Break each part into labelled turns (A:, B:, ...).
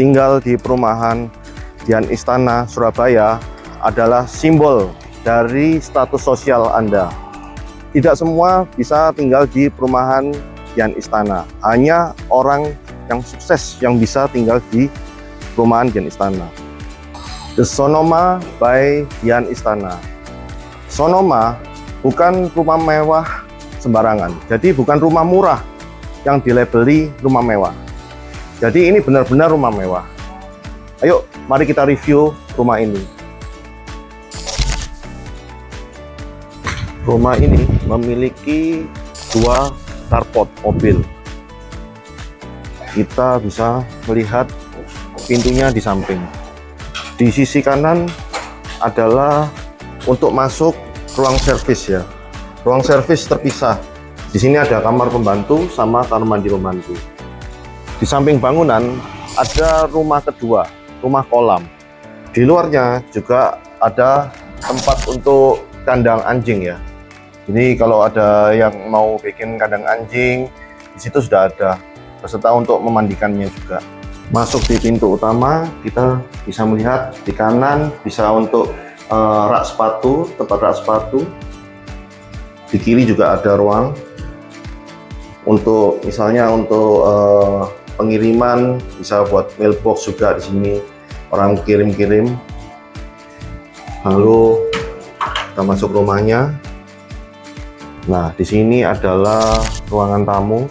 A: tinggal di perumahan Dian Istana Surabaya adalah simbol dari status sosial Anda. Tidak semua bisa tinggal di perumahan Dian Istana, hanya orang yang sukses yang bisa tinggal di perumahan Dian Istana. The Sonoma by Dian Istana. Sonoma bukan rumah mewah sembarangan, jadi bukan rumah murah yang dilabeli rumah mewah. Jadi ini benar-benar rumah mewah. Ayo, mari kita review rumah ini. Rumah ini memiliki 2 carport mobil. Kita bisa melihat pintunya di samping. Di sisi kanan adalah untuk masuk ruang servis ya. Ruang servis terpisah. Di sini ada kamar pembantu sama kamar mandi pembantu. Di samping bangunan ada rumah kedua, rumah kolam. Di luarnya juga ada tempat untuk kandang anjing ya. Ini kalau ada yang mau bikin kandang anjing, di situ sudah ada, beserta untuk memandikannya juga. Masuk di pintu utama, kita bisa melihat di kanan bisa untuk rak sepatu, tempat rak sepatu. Di kiri juga ada ruang untuk misalnya untuk pengiriman, bisa buat mailbox juga di sini, orang kirim-kirim. Lalu kita masuk rumahnya. Nah, di sini adalah ruangan tamu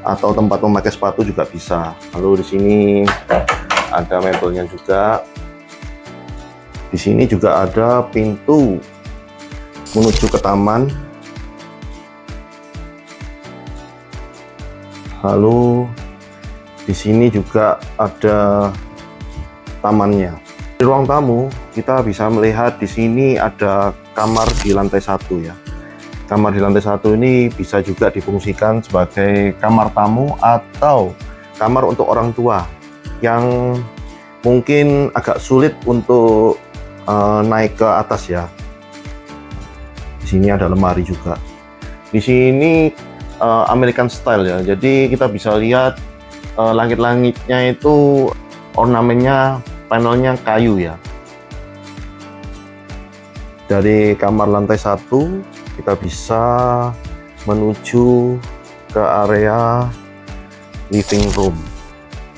A: atau tempat memakai sepatu juga bisa. Lalu di sini ada mebelnya juga. Di sini juga ada pintu menuju ke taman. Lalu di sini juga ada tamannya. Di ruang tamu kita bisa melihat di sini ada kamar di lantai 1 ya. Kamar di lantai 1 ini bisa juga difungsikan sebagai kamar tamu atau kamar untuk orang tua yang mungkin agak sulit untuk naik ke atas ya. Di sini ada lemari juga. Di sini American style ya, jadi kita bisa lihat langit-langitnya itu ornamennya, panelnya kayu ya. Dari kamar lantai 1 kita bisa menuju ke area living room.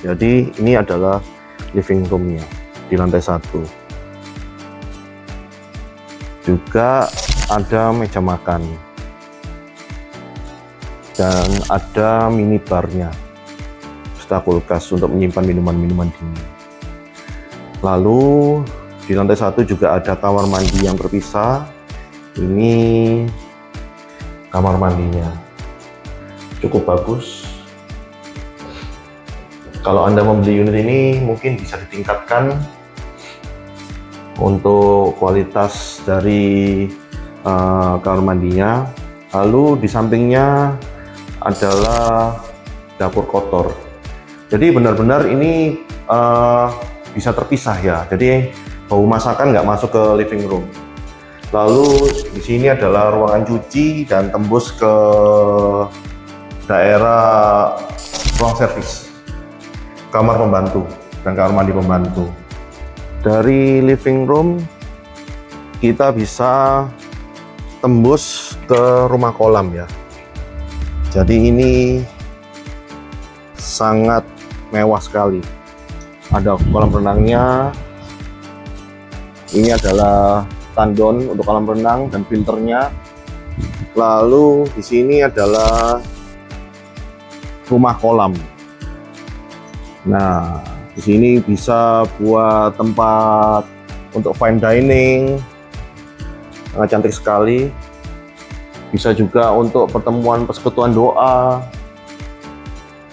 A: Jadi ini adalah living roomnya di lantai 1. Juga ada meja makan dan ada minibarnya, serta kulkas untuk menyimpan minuman-minuman dingin. Lalu di lantai 1 juga ada kamar mandi yang terpisah. Ini kamar mandinya cukup bagus. Kalau Anda membeli unit ini mungkin bisa ditingkatkan untuk kualitas dari kamar mandinya. Lalu di sampingnya adalah dapur kotor. Jadi benar-benar ini bisa terpisah ya. Jadi bau masakan nggak masuk ke living room. Lalu di sini adalah ruangan cuci dan tembus ke daerah ruang servis, kamar pembantu dan kamar mandi pembantu. Dari living room kita bisa tembus ke rumah kolam ya. Jadi ini sangat mewah sekali. Ada kolam renangnya. Ini adalah tandon untuk kolam renang dan filternya. Lalu di sini adalah rumah kolam. Nah, di sini bisa buat tempat untuk fine dining. Sangat cantik sekali. Bisa juga untuk pertemuan persekutuan doa,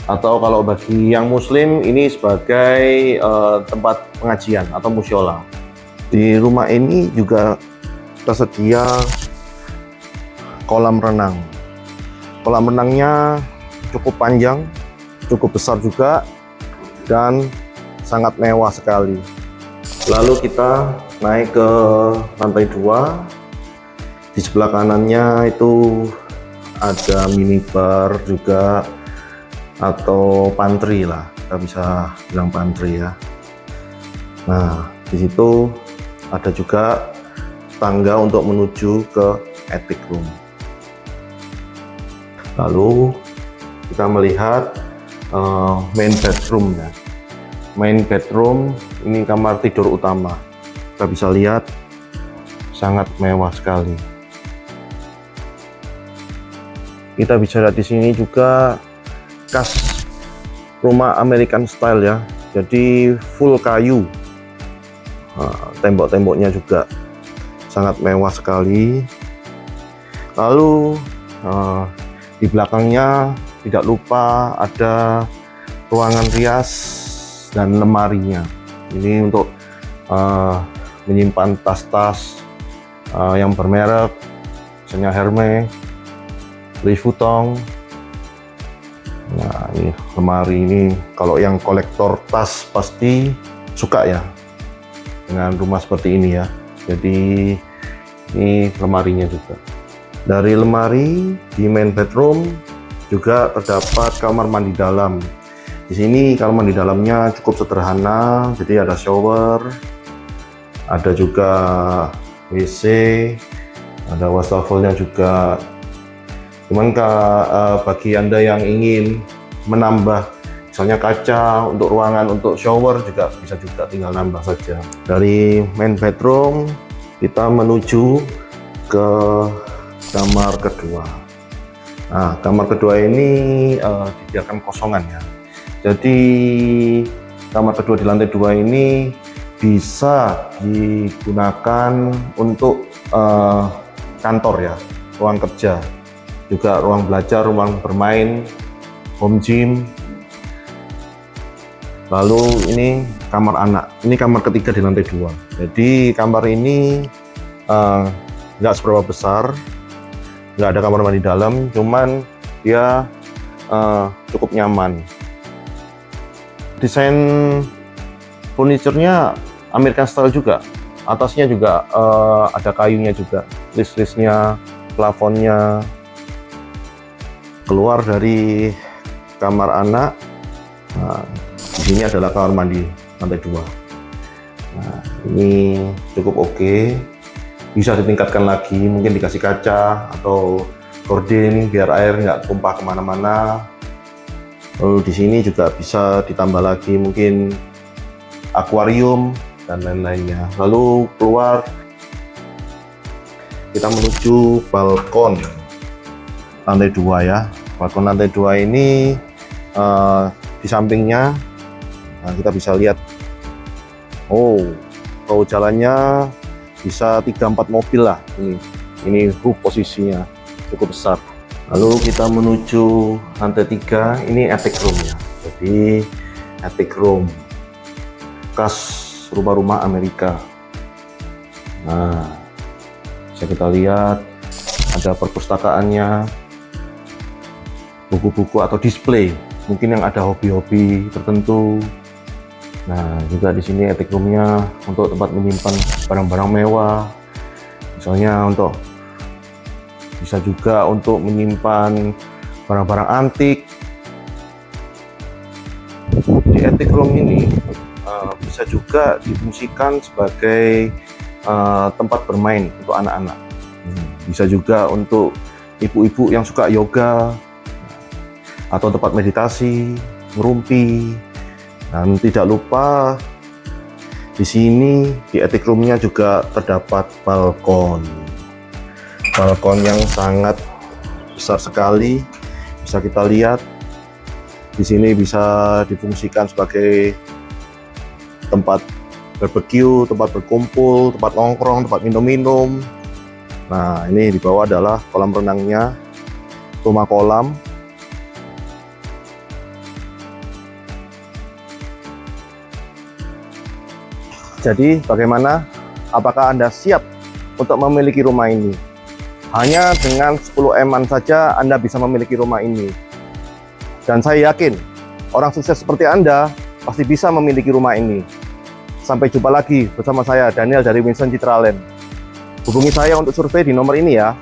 A: atau kalau bagi yang muslim ini sebagai tempat pengajian atau musyola. Di rumah ini juga tersedia kolam renang. Kolam renangnya cukup panjang, cukup besar juga, dan sangat mewah sekali. Lalu kita naik ke lantai 2. Di sebelah kanannya itu ada minibar juga, atau pantry lah, kita bisa bilang pantry ya. Nah, di situ ada juga tangga untuk menuju ke attic room. Lalu kita melihat main bedroom ya. Main bedroom ini kamar tidur utama. Kita bisa lihat sangat mewah sekali. Kita bisa lihat di sini juga khas rumah American style ya, jadi full kayu. Tembok-temboknya juga sangat mewah sekali. Lalu di belakangnya tidak lupa ada ruangan rias dan lemarinya. Ini untuk menyimpan tas-tas yang bermerek, misalnya Hermes, Louis Vuitton. Nah, ini lemari ini kalau yang kolektor tas pasti suka ya dengan rumah seperti ini ya. Jadi ini lemarinya juga. Dari lemari di main bedroom juga terdapat kamar mandi dalam. Di sini kamar mandi dalamnya cukup sederhana, jadi ada shower, ada juga WC, ada wastafelnya juga. Cuman bagi Anda yang ingin menambah misalnya kaca untuk ruangan, untuk shower juga bisa juga, tinggal nambah saja. Dari main bedroom kita menuju ke kamar kedua. Nah, kamar kedua ini dibiarkan kosongan ya. Jadi kamar kedua di lantai 2 ini bisa digunakan untuk kantor ya, ruang kerja, juga ruang belajar, ruang bermain, home gym. Lalu ini kamar anak, ini kamar ketiga di lantai 2. Jadi kamar ini nggak seberapa besar, nggak ada kamar mandi dalam, cuman dia cukup nyaman. Desain furniturnya American style juga, atasnya juga ada kayunya juga, list-listnya, plafonnya. Keluar dari kamar anak, nah, di sini adalah kamar mandi lantai 2. Nah, ini cukup oke, bisa ditingkatkan lagi, mungkin dikasih kaca atau gorden biar air nggak tumpah kemana-mana. Lalu di sini juga bisa ditambah lagi mungkin akuarium dan lain-lainnya. Lalu keluar kita menuju balkon lantai 2 ya. Balkon lantai 2 ini di sampingnya kita bisa lihat, kalau jalannya bisa 3-4 mobil lah. Ini roof posisinya cukup besar. Lalu kita menuju lantai 3, ini attic room ya. Jadi attic room khas rumah-rumah Amerika. Nah, bisa kita lihat ada perpustakaannya, buku-buku atau display, mungkin yang ada hobi-hobi tertentu. Nah, juga di sini attic roomnya untuk tempat menyimpan barang-barang mewah, misalnya bisa juga untuk menyimpan barang-barang antik. Di attic room ini bisa juga difungsikan sebagai tempat bermain untuk anak-anak. Bisa juga untuk ibu-ibu yang suka yoga, atau tempat meditasi, ngerumpi. Dan tidak lupa di sini di attic roomnya juga terdapat balkon. Balkon yang sangat besar sekali, bisa kita lihat. Di sini bisa difungsikan sebagai tempat barbecue, tempat berkumpul, tempat nongkrong, tempat minum-minum. Nah, ini di bawah adalah kolam renangnya, rumah kolam. Jadi bagaimana? Apakah Anda siap untuk memiliki rumah ini? Hanya dengan 10 M-an saja Anda bisa memiliki rumah ini. Dan saya yakin orang sukses seperti Anda pasti bisa memiliki rumah ini. Sampai jumpa lagi bersama saya, Daniel dari Winston Citra Land. Hubungi saya untuk survei di nomor ini ya.